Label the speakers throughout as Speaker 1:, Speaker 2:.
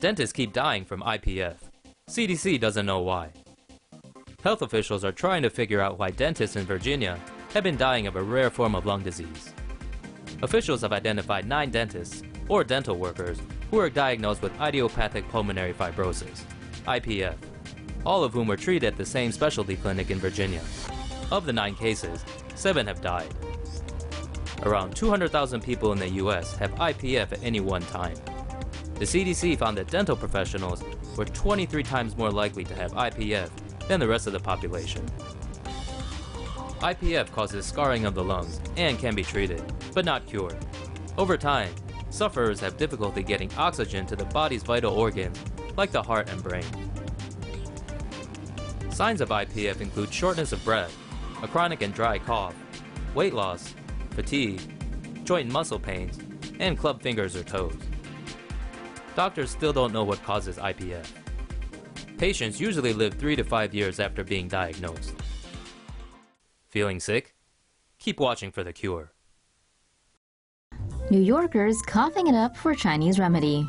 Speaker 1: Dentists keep dying from IPF. CDC doesn't know why. Health officials are trying to figure out why dentists in Virginia have been dying of a rare form of lung disease. Officials have identified 9 dentists, or dental workers, who were diagnosed with idiopathic pulmonary fibrosis, IPF, all of whom were treated at the same specialty clinic in Virginia. Of the 9 cases, 7 have died. Around 200,000 people in the US have IPF at any one time. The CDC found that dental professionals were 23 times more likely to have IPF than the rest of the population. IPF causes scarring of the lungs and can be treated, but not cured. Over time, sufferers have difficulty getting oxygen to the body's vital organs, like the heart and brain. Signs of IPF include shortness of breath, a chronic and dry cough, weight loss, fatigue, joint and muscle pains, and clubbed fingers or toes. Doctors still don't know what causes IPF. Patients usually live 3 to 5 years after being diagnosed. Feeling sick? Keep watching for the cure.
Speaker 2: New Yorkers coughing it up for Chinese remedy.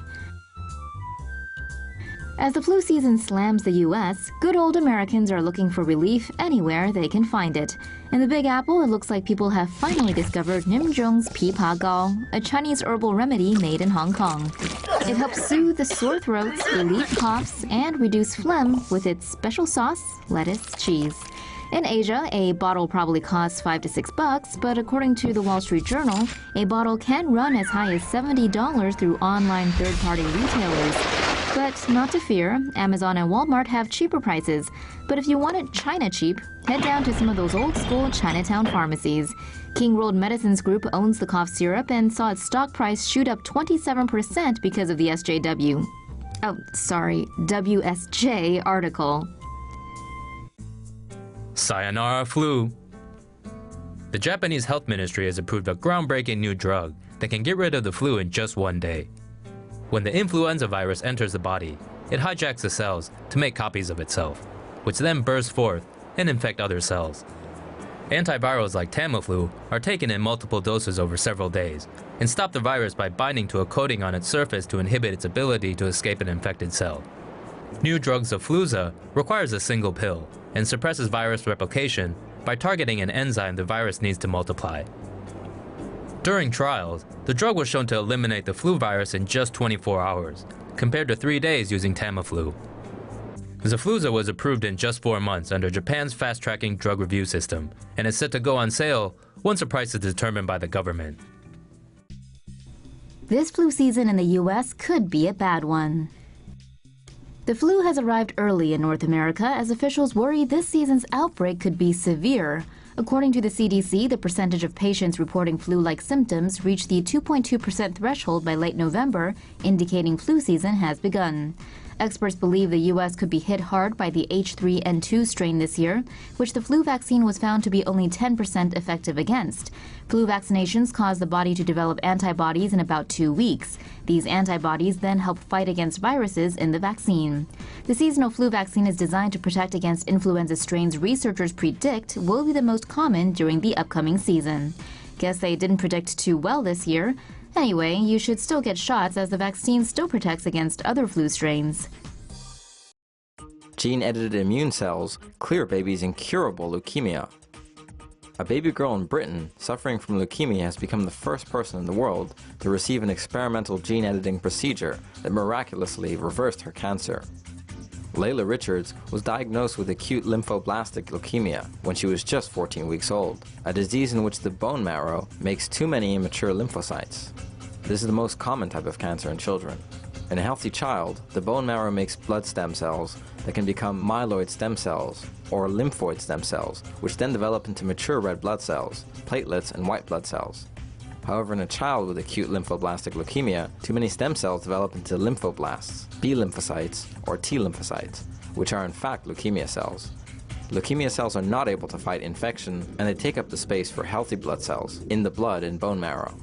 Speaker 2: As the flu season slams the U.S., good old Americans are looking for relief anywhere they can find it. In the Big Apple, it looks like people have finally discovered Nim Zhong's Pi Pa Gao, a Chinese herbal remedy made in Hong Kong. It helps soothe the sore throats, relieve coughs, and reduce phlegm with its special sauce, lettuce, cheese. In Asia, a bottle probably costs $5 to $6, but according to the Wall Street Journal, a bottle can run as high as $70 through online third-party retailers. But not to fear, Amazon and Walmart have cheaper prices. But if you wanted China cheap, head down to some of those old-school Chinatown pharmacies. King World Medicines Group owns the cough syrup and saw its stock price shoot up 27% because of the WSJ article.
Speaker 1: Sayonara flu. The Japanese Health Ministry has approved a groundbreaking new drug that can get rid of the flu in just one day. When the influenza virus enters the body, it hijacks the cells to make copies of itself, which then burst forth and infect other cells. Antivirals like Tamiflu are taken in multiple doses over several days and stop the virus by binding to a coating on its surface to inhibit its ability to escape an infected cell. New drug Xofluza requires a single pill and suppresses virus replication by targeting an enzyme the virus needs to multiply. During trials, the drug was shown to eliminate the flu virus in just 24 hours, compared to 3 days using Tamiflu. Xofluza was approved in just 4 months under Japan's fast-tracking drug review system, and is set to go on sale once a price is determined by the government.
Speaker 2: This flu season in the U.S. could be a bad one. The flu has arrived early in North America as officials worry this season's outbreak could be severe. According to the CDC, the percentage of patients reporting flu-like symptoms reached the 2.2% threshold by late November, indicating flu season has begun. Experts believe the U.S. could be hit hard by the H3N2 strain this year, which the flu vaccine was found to be only 10% effective against. Flu vaccinations cause the body to develop antibodies in about 2 weeks. These antibodies then help fight against viruses in the vaccine. The seasonal flu vaccine is designed to protect against influenza strains researchers predict will be the most common during the upcoming season. Guess they didn't predict too well this year. Anyway, you should still get shots as the vaccine still protects against other flu strains.
Speaker 3: Gene-edited immune cells clear babies' incurable leukemia. A baby girl in Britain suffering from leukemia has become the first person in the world to receive an experimental gene-editing procedure that miraculously reversed her cancer. Layla Richards was diagnosed with acute lymphoblastic leukemia when she was just 14 weeks old, a disease in which the bone marrow makes too many immature lymphocytes. This is the most common type of cancer in children. In a healthy child, the bone marrow makes blood stem cells that can become myeloid stem cells or lymphoid stem cells, which then develop into mature red blood cells, platelets, and white blood cells. However, in a child with acute lymphoblastic leukemia, too many stem cells develop into lymphoblasts, B lymphocytes, or T lymphocytes, which are in fact leukemia cells. Leukemia cells are not able to fight infection, and they take up the space for healthy blood cells in the blood and bone marrow.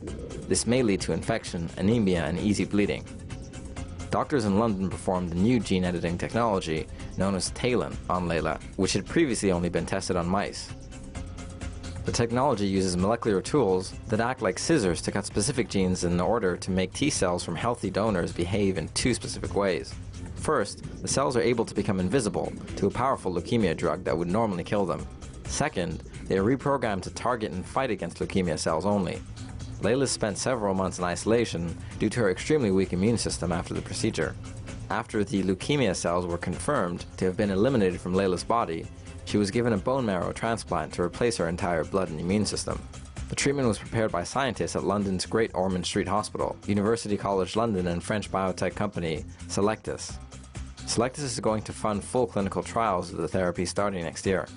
Speaker 3: This may lead to infection, anemia, and easy bleeding. Doctors in London performed a new gene editing technology known as TALEN on Layla, which had previously only been tested on mice. The technology uses molecular tools that act like scissors to cut specific genes in order to make T cells from healthy donors behave in two specific ways. First, the cells are able to become invisible to a powerful leukemia drug that would normally kill them. Second, they are reprogrammed to target and fight against leukemia cells only. Layla spent several months in isolation due to her extremely weak immune system after the procedure. After the leukemia cells were confirmed to have been eliminated from Layla's body, she was given a bone marrow transplant to replace her entire blood and immune system. The treatment was prepared by scientists at London's Great Ormond Street Hospital, University College London, and French biotech company Selectis. Selectis is going to fund full clinical trials of the therapy starting next year.